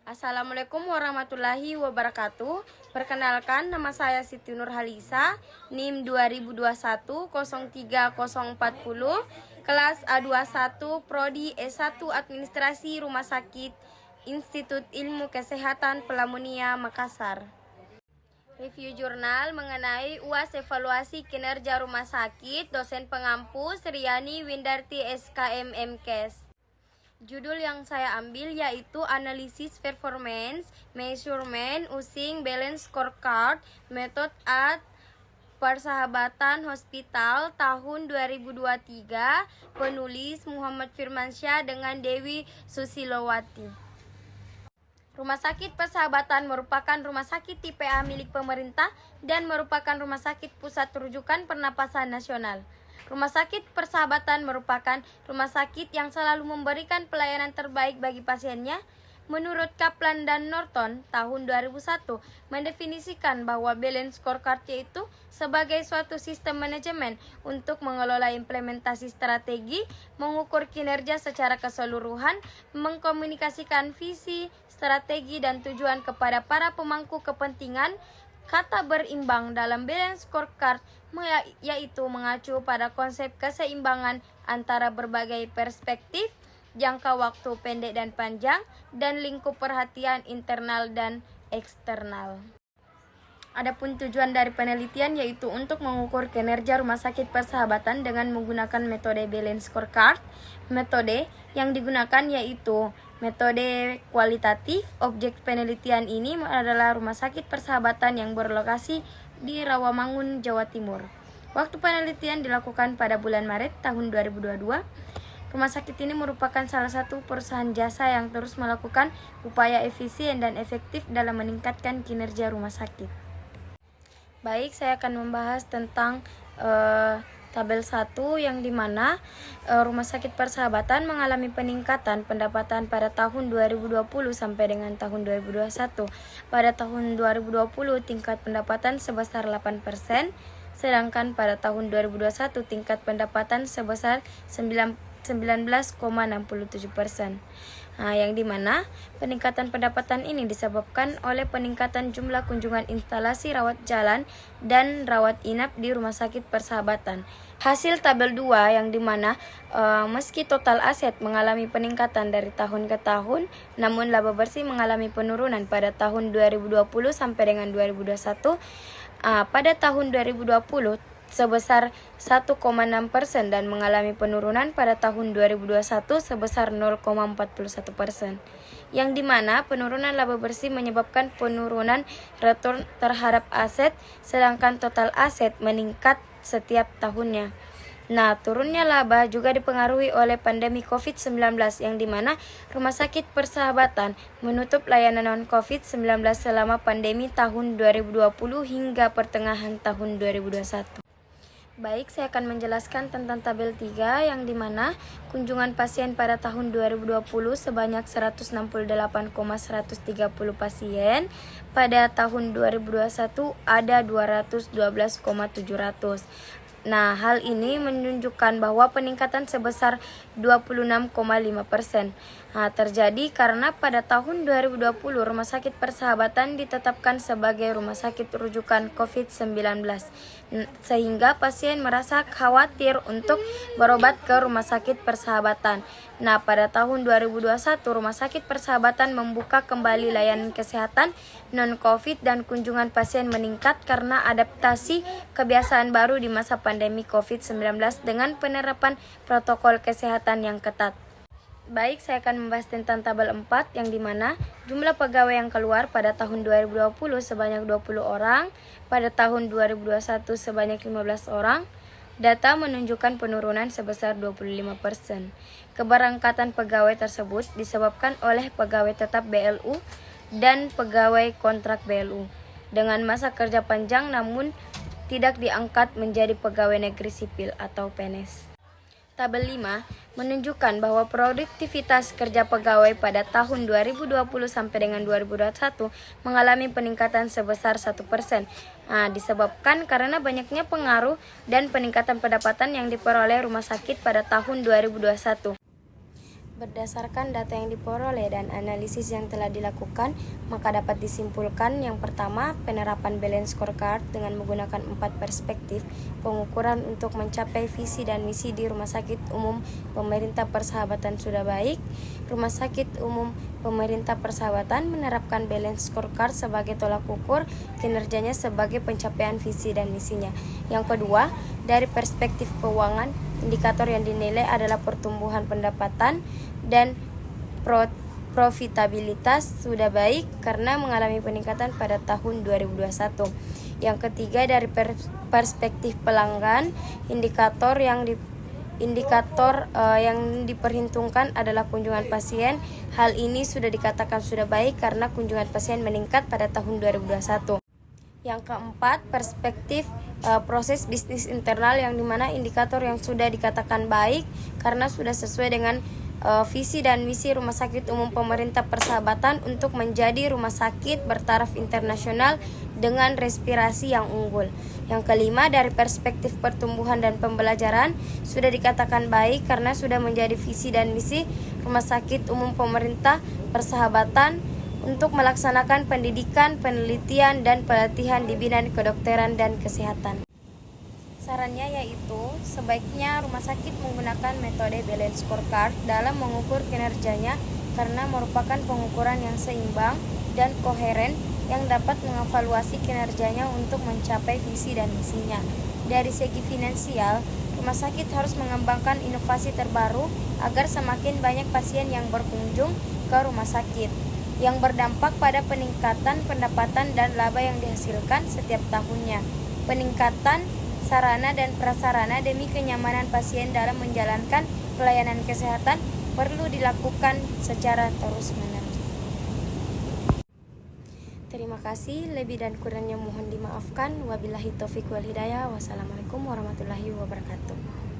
Assalamualaikum warahmatullahi wabarakatuh. Perkenalkan, nama saya Siti Nurhalisa, NIM 2021-03040, kelas A21, Prodi S1 Administrasi Rumah Sakit Institut Ilmu Kesehatan Pelamunia, Makassar. Review jurnal mengenai UAS evaluasi kinerja rumah sakit, dosen pengampu Sriani Windarti SKM MKes. Judul yang saya ambil yaitu Analisis Performance, Measurement Using Balance Scorecard, Method at Persahabatan Hospital tahun 2023, penulis Muhammad Firmansyah dengan Dewi Susilowati. Rumah Sakit Persahabatan merupakan rumah sakit tipe A milik pemerintah dan merupakan rumah sakit pusat rujukan pernapasan nasional. Rumah Sakit Persahabatan merupakan rumah sakit yang selalu memberikan pelayanan terbaik bagi pasiennya. Menurut Kaplan dan Norton tahun 2001 mendefinisikan bahwa balance scorecard yaitu sebagai suatu sistem manajemen untuk mengelola implementasi strategi, mengukur kinerja secara keseluruhan, mengkomunikasikan visi, strategi dan tujuan kepada para pemangku kepentingan. Kata berimbang dalam balance scorecard yaitu mengacu pada konsep keseimbangan antara berbagai perspektif, jangka waktu pendek dan panjang, dan lingkup perhatian internal dan eksternal. Adapun tujuan dari penelitian yaitu untuk mengukur kinerja Rumah Sakit Persahabatan dengan menggunakan metode balance scorecard. Metode yang digunakan yaitu metode kualitatif. Objek penelitian ini adalah Rumah Sakit Persahabatan yang berlokasi di Rawamangun, Jawa Timur. Waktu penelitian dilakukan pada bulan Maret tahun 2022. Rumah sakit ini merupakan salah satu perusahaan jasa yang terus melakukan upaya efisien dan efektif dalam meningkatkan kinerja rumah sakit. Baik, saya akan membahas tentang tabel 1 yang dimana Rumah Sakit Persahabatan mengalami peningkatan pendapatan pada tahun 2020 sampai dengan tahun 2021. Pada tahun 2020 tingkat pendapatan sebesar 8%, sedangkan pada tahun 2021 tingkat pendapatan sebesar 19,67%. Yang dimana peningkatan pendapatan ini disebabkan oleh peningkatan jumlah kunjungan instalasi rawat jalan dan rawat inap di Rumah Sakit Persahabatan. Hasil tabel 2 yang dimana meski total aset mengalami peningkatan dari tahun ke tahun, namun laba bersih mengalami penurunan pada tahun 2020 sampai dengan 2021. Pada tahun 2020 sebesar 1,6% dan mengalami penurunan pada tahun 2021 sebesar 0,41%. Yang dimana penurunan laba bersih menyebabkan penurunan return terhadap aset, sedangkan total aset meningkat setiap tahunnya. Turunnya laba juga dipengaruhi oleh pandemi COVID-19 yang dimana Rumah Sakit Persahabatan menutup layanan non-COVID-19 selama pandemi tahun 2020 hingga pertengahan tahun 2021. Baik, saya akan menjelaskan tentang tabel 3 yang dimana kunjungan pasien pada tahun 2020 sebanyak 168,130 pasien. Pada tahun 2021 ada 212,700. Hal ini menunjukkan bahwa peningkatan sebesar 26,5%. Terjadi karena pada tahun 2020 Rumah Sakit Persahabatan ditetapkan sebagai rumah sakit rujukan COVID-19, sehingga pasien merasa khawatir untuk berobat ke Rumah Sakit Persahabatan. Pada tahun 2021 Rumah Sakit Persahabatan membuka kembali layanan kesehatan non-COVID dan kunjungan pasien meningkat karena adaptasi kebiasaan baru di masa pandemi COVID-19 dengan penerapan protokol kesehatan yang ketat. Baik, saya akan membahas tentang tabel 4 yang dimana jumlah pegawai yang keluar pada tahun 2020 sebanyak 20 orang, pada tahun 2021 sebanyak 15 orang. Data menunjukkan penurunan sebesar 25%. Keberangkatan pegawai tersebut disebabkan oleh pegawai tetap BLU dan pegawai kontrak BLU dengan masa kerja panjang namun tidak diangkat menjadi pegawai negeri sipil atau PNS. Tabel 5 menunjukkan bahwa produktivitas kerja pegawai pada tahun 2020 sampai dengan 2021 mengalami peningkatan sebesar 1%. Disebabkan karena banyaknya pengaruh dan peningkatan pendapatan yang diperoleh rumah sakit pada tahun 2021. Berdasarkan data yang diperoleh dan analisis yang telah dilakukan, maka dapat disimpulkan yang pertama, penerapan balance scorecard dengan menggunakan 4 perspektif pengukuran untuk mencapai visi dan misi di Rumah Sakit Umum Pemerintah Persahabatan sudah baik. Rumah Sakit Umum Pemerintah Persahabatan menerapkan balance scorecard sebagai tolak ukur kinerjanya sebagai pencapaian visi dan misinya. Yang kedua, dari perspektif keuangan, indikator yang dinilai adalah pertumbuhan pendapatan dan profitabilitas sudah baik karena mengalami peningkatan pada tahun 2021. Yang ketiga, dari perspektif pelanggan, indikator yang diperhitungkan adalah kunjungan pasien. Hal ini sudah dikatakan sudah baik karena kunjungan pasien meningkat pada tahun 2021. Yang keempat, perspektif proses bisnis internal, yang dimana indikator yang sudah dikatakan baik karena sudah sesuai dengan visi dan misi Rumah Sakit Umum Pemerintah Persahabatan untuk menjadi rumah sakit bertaraf internasional dengan respirasi yang unggul. Yang kelima, dari perspektif pertumbuhan dan pembelajaran sudah dikatakan baik karena sudah menjadi visi dan misi Rumah Sakit Umum Pemerintah Persahabatan untuk melaksanakan pendidikan, penelitian, dan pelatihan di bidang kedokteran dan kesehatan. Sarannya yaitu, sebaiknya rumah sakit menggunakan metode balance scorecard dalam mengukur kinerjanya karena merupakan pengukuran yang seimbang dan koheren yang dapat mengevaluasi kinerjanya untuk mencapai visi dan misinya. Dari segi finansial, rumah sakit harus mengembangkan inovasi terbaru agar semakin banyak pasien yang berkunjung ke rumah sakit, yang berdampak pada peningkatan pendapatan dan laba yang dihasilkan setiap tahunnya. Peningkatan sarana dan prasarana demi kenyamanan pasien dalam menjalankan pelayanan kesehatan perlu dilakukan secara terus-menerus. Terima kasih, lebih dan kurangnya mohon dimaafkan. Wabillahi taufiq wal hidayah. Wassalamualaikum warahmatullahi wabarakatuh.